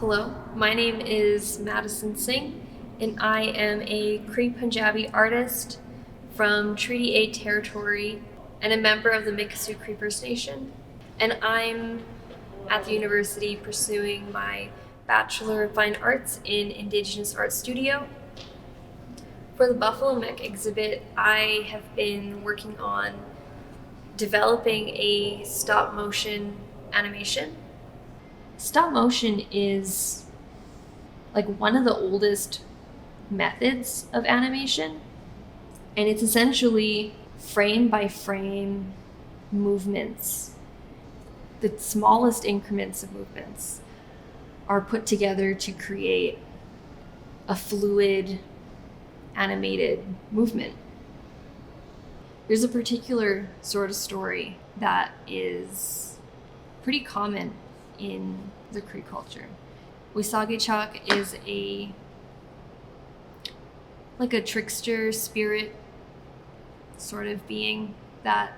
Hello, my name is Madeson Singh, and I am a Cree Punjabi artist from Treaty 8 territory and a member of the Mikisew Cree First Nation. And I'm at the university pursuing my Bachelor of Fine Arts in Indigenous Art Studio. For the BuffaloMech exhibit, I have been working on developing a stop motion animation. Stop motion is like one of the oldest methods of animation, and it's essentially frame by frame movements. The smallest increments of movements are put together to create a fluid, animated movement. There's a particular sort of story that is pretty common in the Cree culture. Wisagachak is a trickster spirit sort of being that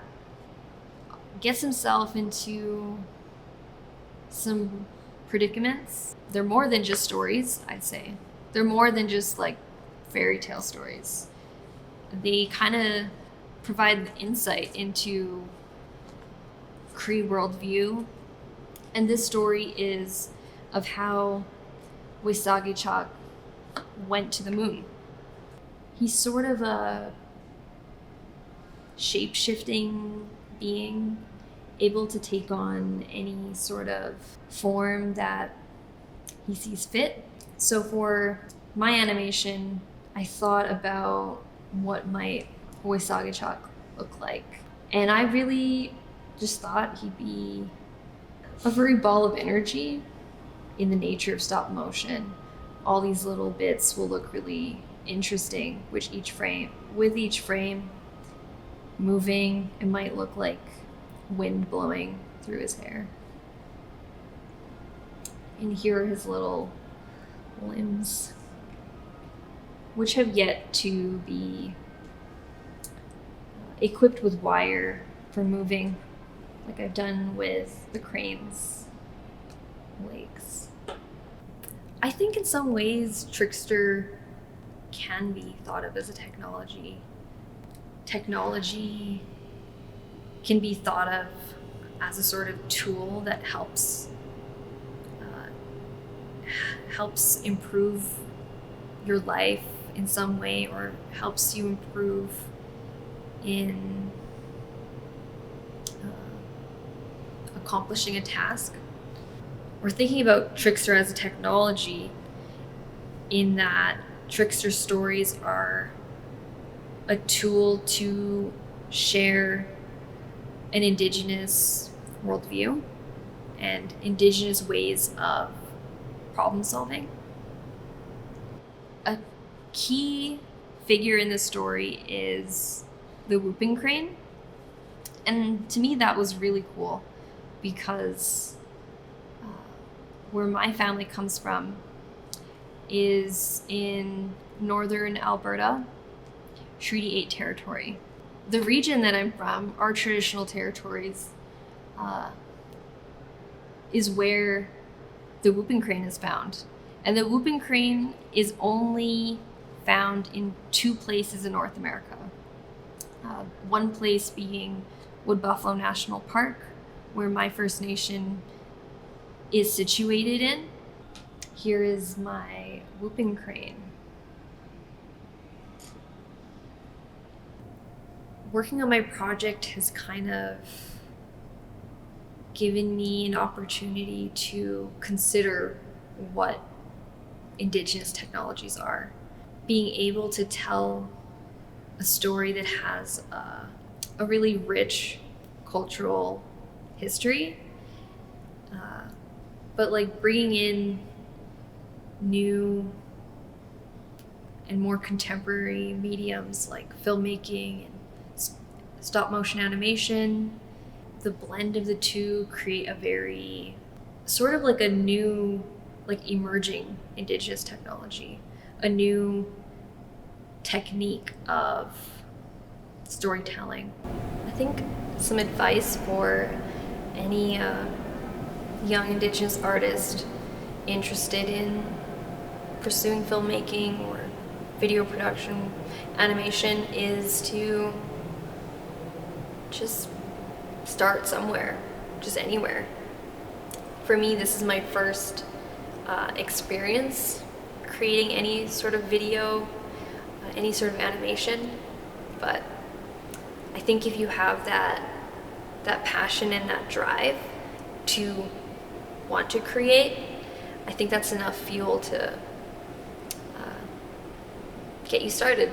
gets himself into some predicaments. They're more than just stories, I'd say. They're more than just like fairy tale stories. They kind of provide insight into Cree worldview. And this story is of how Wisagachak went to the moon. He's sort of a shape-shifting being, able to take on any sort of form that he sees fit. So for my animation, I thought about what might Wisagachak look like. And I really just thought he'd be a furry ball of energy in the nature of stop motion. All these little bits will look really interesting, with each frame moving, it might look like wind blowing through his hair. And here are his little limbs, which have yet to be equipped with wire for moving, like I've done with the crane's legs. I think in some ways Trickster can be thought of as a technology. Technology can be thought of as a sort of tool that helps improve your life in some way, or helps you improve in accomplishing a task. We're thinking about Trickster as a technology in that Trickster stories are a tool to share an Indigenous worldview and Indigenous ways of problem solving. A key figure in this story is the whooping crane. And to me, that was really cool because where my family comes from is in northern Alberta, Treaty 8 territory. The region that I'm from, our traditional territories, is where the whooping crane is found. And the whooping crane is only found in 2 places in North America. One place being Wood Buffalo National Park, where my First Nation is situated in. Here is my whooping crane. Working on my project has kind of given me an opportunity to consider what Indigenous technologies are. Being able to tell a story that has a really rich cultural history, but like bringing in new and more contemporary mediums like filmmaking and stop motion animation. The blend of the two create a very sort of like a new, like emerging Indigenous technology, a new technique of storytelling. I think some advice for any young Indigenous artist interested in pursuing filmmaking or video production, animation, is to just start somewhere, just anywhere. For me, this is my first experience creating any sort of video, any sort of animation, but I think if you have that passion and that drive to want to create, I think that's enough fuel to get you started.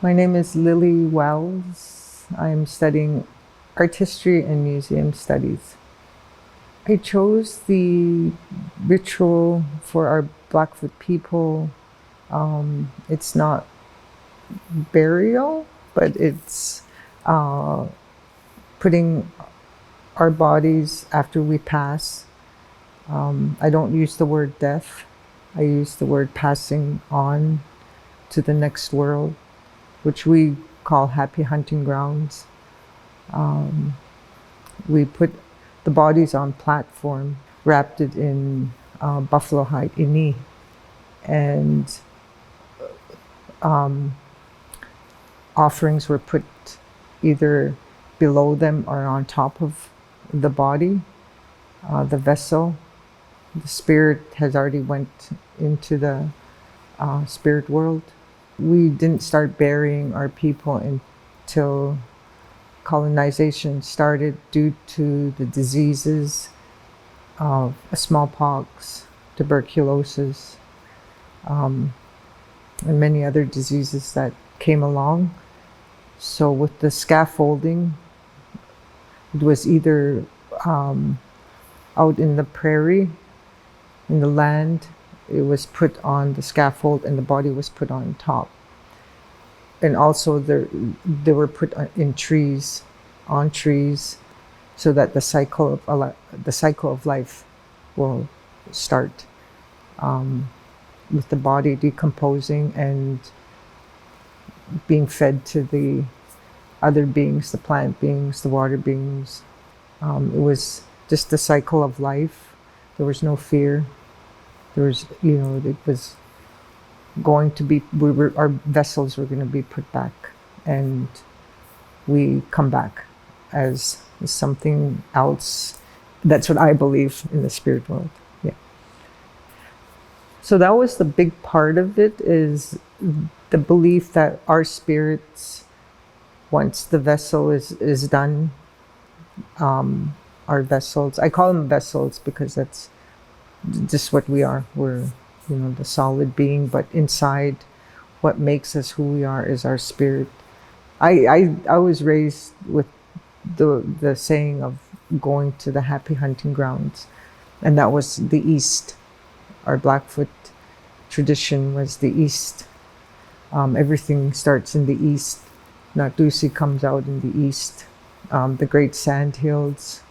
My name is Lilly Wells. I'm studying art history and museum studies. I chose the ritual for our Blackfoot people. It's not burial, but it's putting our bodies after we pass. I don't use the word death. I use the word passing on to the next world, which we call happy hunting grounds. We put the bodies on platform, wrapped it in buffalo hide, ini, and offerings were put either below them or on top of the body, the vessel. The spirit has already went into the spirit world. We didn't start burying our people until colonization started due to the diseases of smallpox, tuberculosis, and many other diseases that came along. So with the scaffolding, it was either out in the prairie, in the land. It was put on the scaffold and the body was put on top. And also they were put in trees, on trees, so that the cycle of life will start, with the body decomposing and being fed to the other beings, the plant beings, the water beings. It was just the cycle of life. There was no fear. There was, it was going to be, our vessels were going to be put back, and we come back as something else. That's what I believe in the spirit world. Yeah. So that was the big part of it, is the belief that our spirits, once the vessel is done, our vessels, I call them vessels because that's just what we are. We're, the solid being, but inside, what makes us who we are is our spirit. I was raised with the saying of going to the happy hunting grounds, and that was the East. Our Blackfoot tradition was the East. Everything starts in the East. Natusi comes out in the East. The Great Sand Hills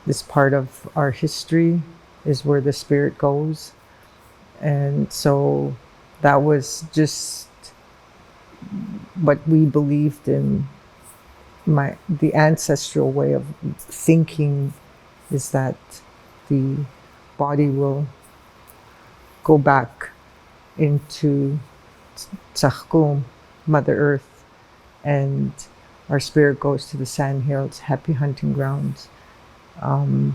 is part of our history, is where the spirit goes. And so that was just what we believed in. The ancestral way of thinking is that the body will go back into Tsahkum, Mother Earth, and our spirit goes to the sand hills, happy hunting grounds. And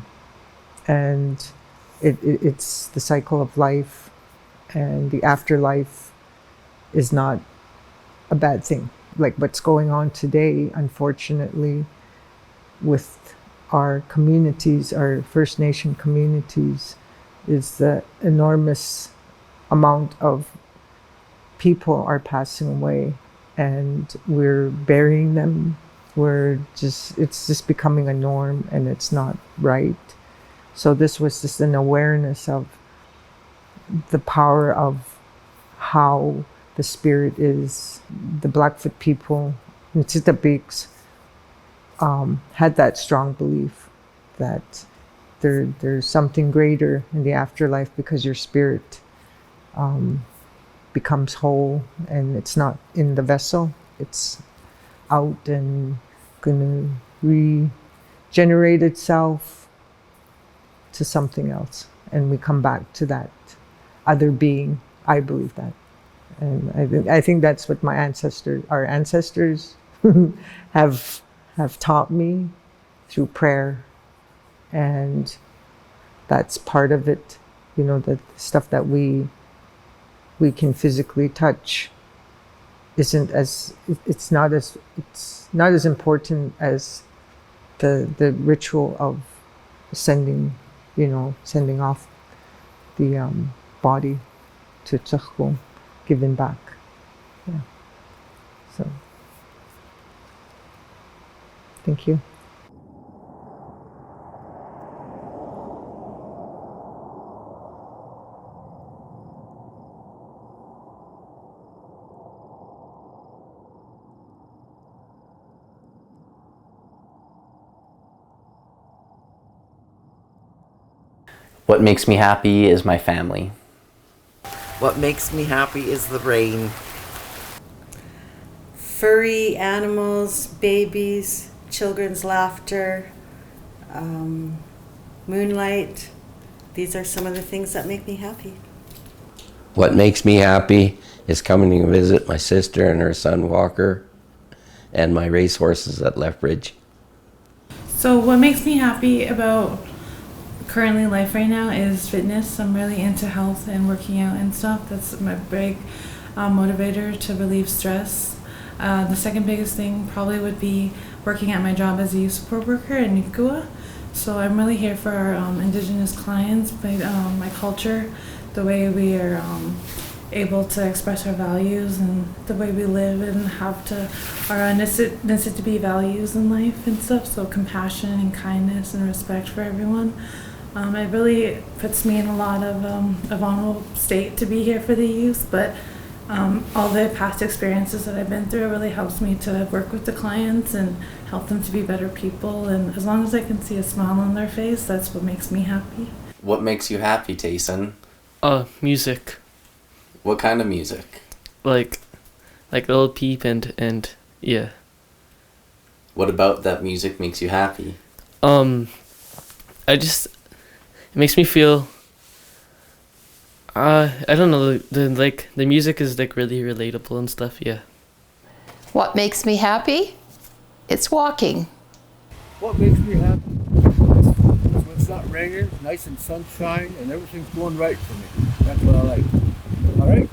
it's the cycle of life, and the afterlife is not a bad thing. Like what's going on today, unfortunately, with our communities, our First Nation communities, is the enormous amount of people are passing away, and we're burying them. It's just becoming a norm, and it's not right. So this was just an awareness of the power of how the spirit is. The Blackfoot people, Mitsitapiks, had that strong belief that there's something greater in the afterlife, because your spirit becomes whole, and it's not in the vessel, it's out and gonna regenerate itself to something else, and we come back to that other being. I believe that, and I think that's what our ancestors have taught me through prayer, and that's part of it. The stuff that we can physically touch it's not as important as the ritual of sending off the body to Tsahkum, giving back. Yeah. So, thank you. What makes me happy is my family. What makes me happy is the rain. Furry animals, babies, children's laughter, moonlight. These are some of the things that make me happy. What makes me happy is coming to visit my sister and her son Walker and my racehorses at Lethbridge. So what makes me happy about currently life right now is fitness. I'm really into health and working out and stuff. That's my big motivator to relieve stress. The second biggest thing probably would be working at my job as a youth support worker in Nikua. So I'm really here for our Indigenous clients, my culture, the way we are able to express our values and the way we live and have to our necessity values in life and stuff. So compassion and kindness and respect for everyone. It really puts me in a lot of a vulnerable state to be here for the youth, but all the past experiences that I've been through really helps me to work with the clients and help them to be better people. And as long as I can see a smile on their face, that's what makes me happy. What makes you happy, Tayson? Music. What kind of music? Like Lil Peep and yeah. What about that music makes you happy? It makes me feel, I don't know, the music is like really relatable and stuff, yeah. What makes me happy? It's walking. What makes me happy is when it's not raining, nice and sunshine, and everything's going right for me. That's what I like. All right?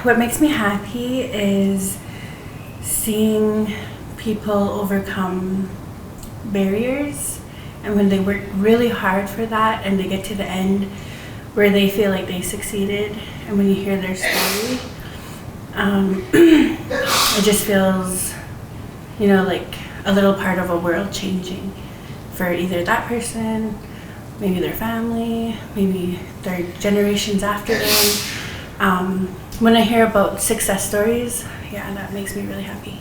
What makes me happy is seeing people overcome barriers, and when they work really hard for that and they get to the end where they feel like they succeeded, and when you hear their story, it just feels, like a little part of a world changing for either that person, maybe their family, maybe their generations after them. When I hear about success stories, yeah, that makes me really happy.